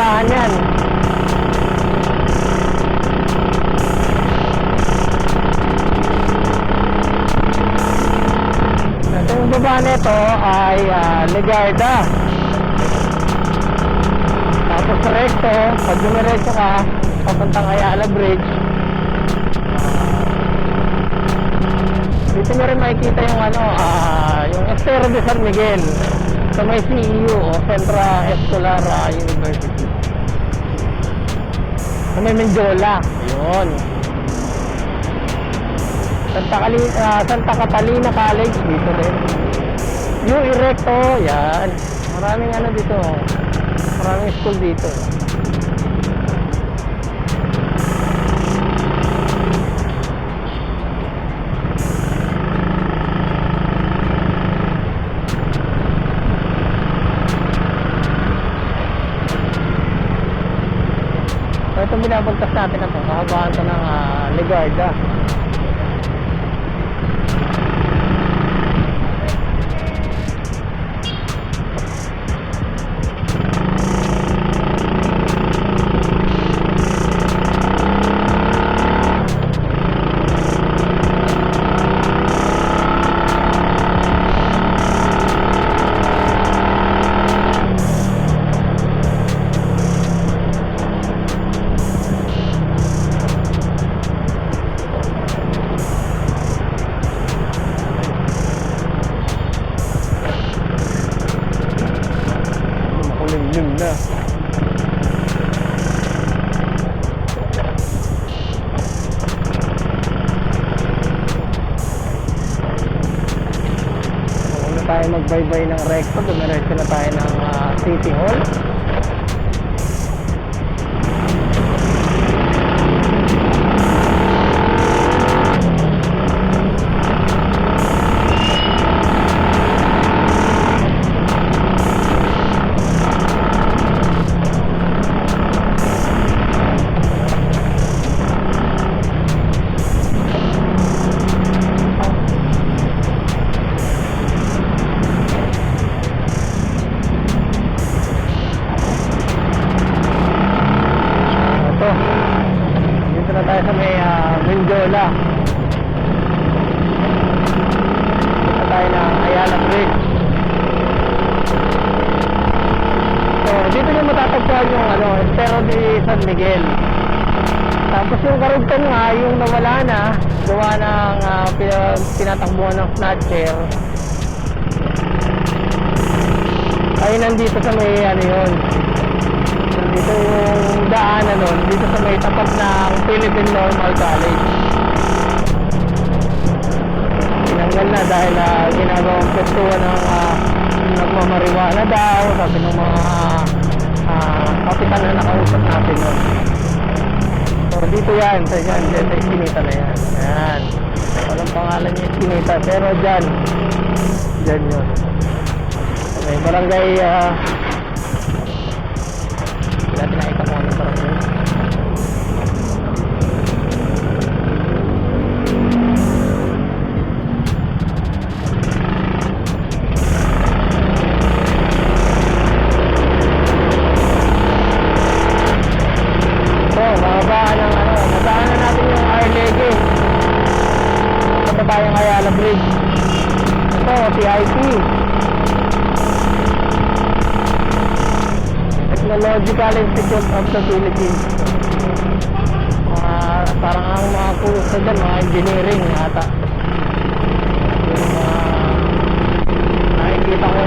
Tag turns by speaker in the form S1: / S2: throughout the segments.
S1: daan yan. Itong baba nito ay Legarda. Tapos recto, pag dumiretso ka papuntang Ayala Bridge, dito nyo rin makikita yung yung Estero de San Miguel sa may CEU o Central Escolar University sa may Menjola. Ayun, Santa Catalina College dito rin. Yung Recto, yan. Maraming dito, maraming school dito. Itong binabagtas natin na ito, kahabaan ito ng Legarda. Makulimlim na. Kung tayo magbaybay ng Recto, dumiretso na tayo ng City Hall. Dito na tayo sa may Menjola. Dito tayo ng Ayala Bridge. So dito nyo matatagpuan yung Estero de San Miguel. Tapos yung karugtong nga, yung nawala na, gawa ng pinatakbuhan ng snatcher, ay nandito sa may yun. Dito yung daanan nun, dito sa may tapat ng Philippine Normal College. Tinanggal na dahil ginagawang pwestuhan ng nagmamariwana daw, sabi ng mga kapitan na nakausap natin nun. So dito yan, sa Eskinita na yan. Ayan, walang pangalan niya Eskinita, pero dyan yun. May barangay natin nakita ko ano parang yun. So, mababaan ng nadaanan natin yung Arlege. Punta tayong Ayala Bridge. Ito, PIP. Technological Institute of the Philippines. Parang ang mga kurso dyan, mga engineering ata. Yung nakikita ko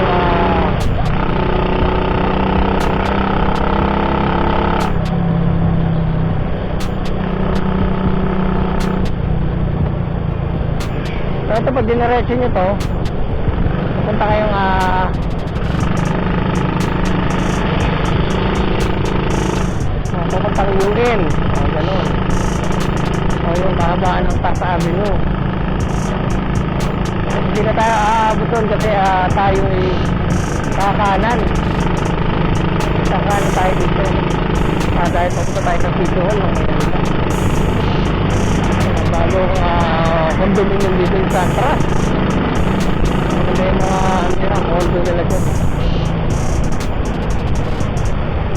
S1: ito, pag diniretso nyo to, pupunta kayong pupuntang UN o ganun, o yung kahabaan ng Taft Avenue. Hindi na tayo aabot doon kasi tayo ay kakanan tayo dito dahil papunta tayo sa City Hall bagong condominium dito yung Santras. May mga condo nila dyan.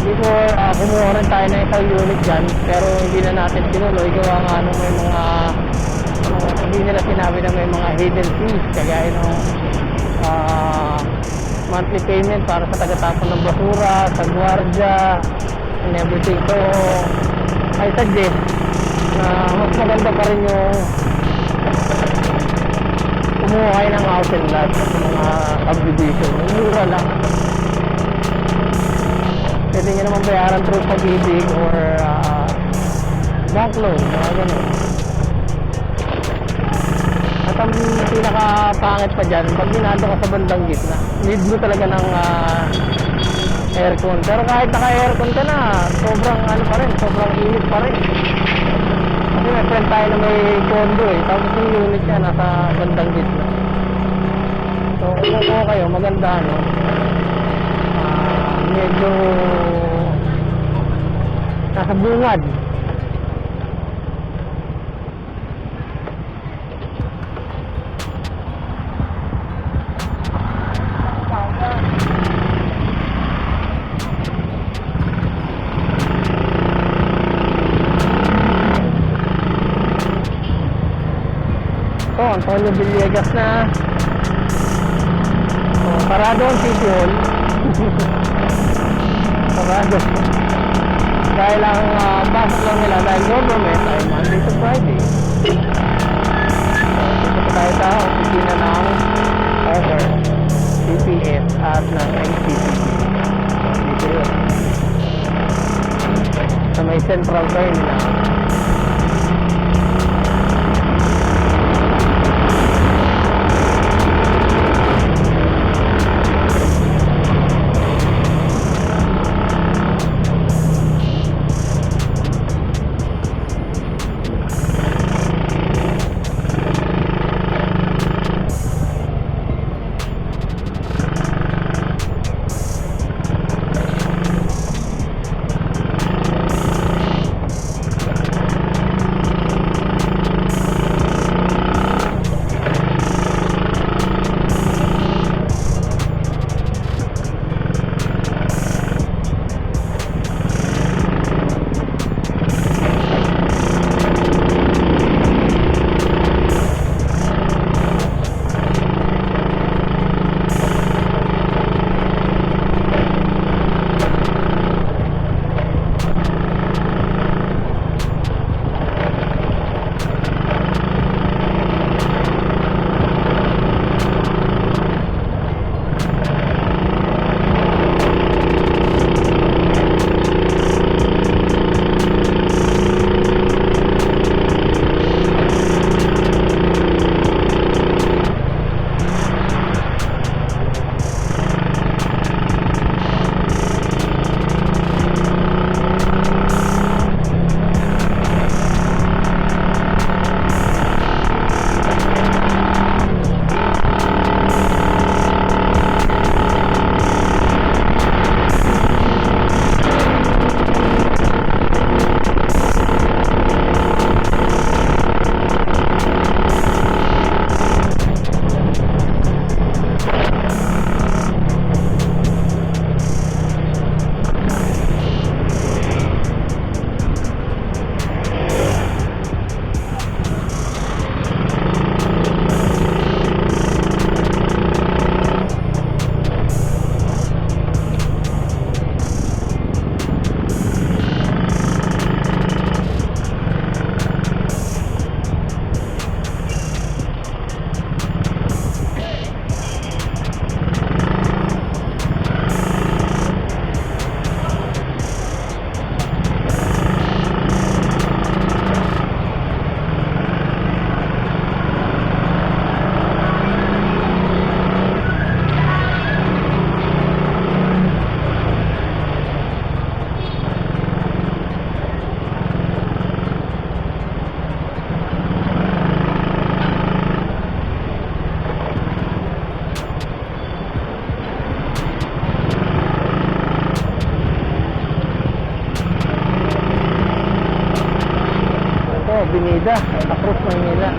S1: Before rin tayo ng isang unit dyan, pero hindi na natin tinuloy. Gawa nga nung may mga hindi nila sinabi na may mga hidden fees, kagaya ng monthly payment para sa tagatapon ng basura, sa gwardiya, and everything. So, I suggest na mas maganda pa rin yung kumuha kayo ng house and lot sa mga subdivision. Mura lang. Pwede nyo naman bayaran through Pag-ibig or bank loan, mga ganun. At ang pinaka-pangit pa dyan, pag ginado ka sa bandang gitna, need mo talaga ng aircon. Pero kahit naka-aircon ka na, sobrang ano pa rin, sobrang init pa rin. Kasi may friend tayo na may condo eh, tapos yung unit niya nasa bandang gitna. So kung po kayo, maganda ano, medyo nasa bungad. So, Antonio Villegas na. So, parado ang City Hall. Sarado. Dahil ang pasok lang nila dahil government ay Monday to Friday. So, dito tayo sa opisina ng over CPS at ng NCT. Dito yun. Sa may central terminal. Binida, Santa Cruz, Manila.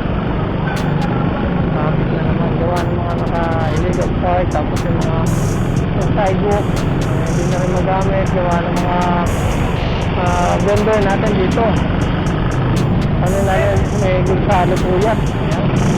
S1: Traffic na naman gawa ng mga naka-illegal park, tapos yung mga sidewalk hindi na rin magamit gawa ng mga vendor natin dito. Ano na yun, may Gonzalo po yan. Ayan.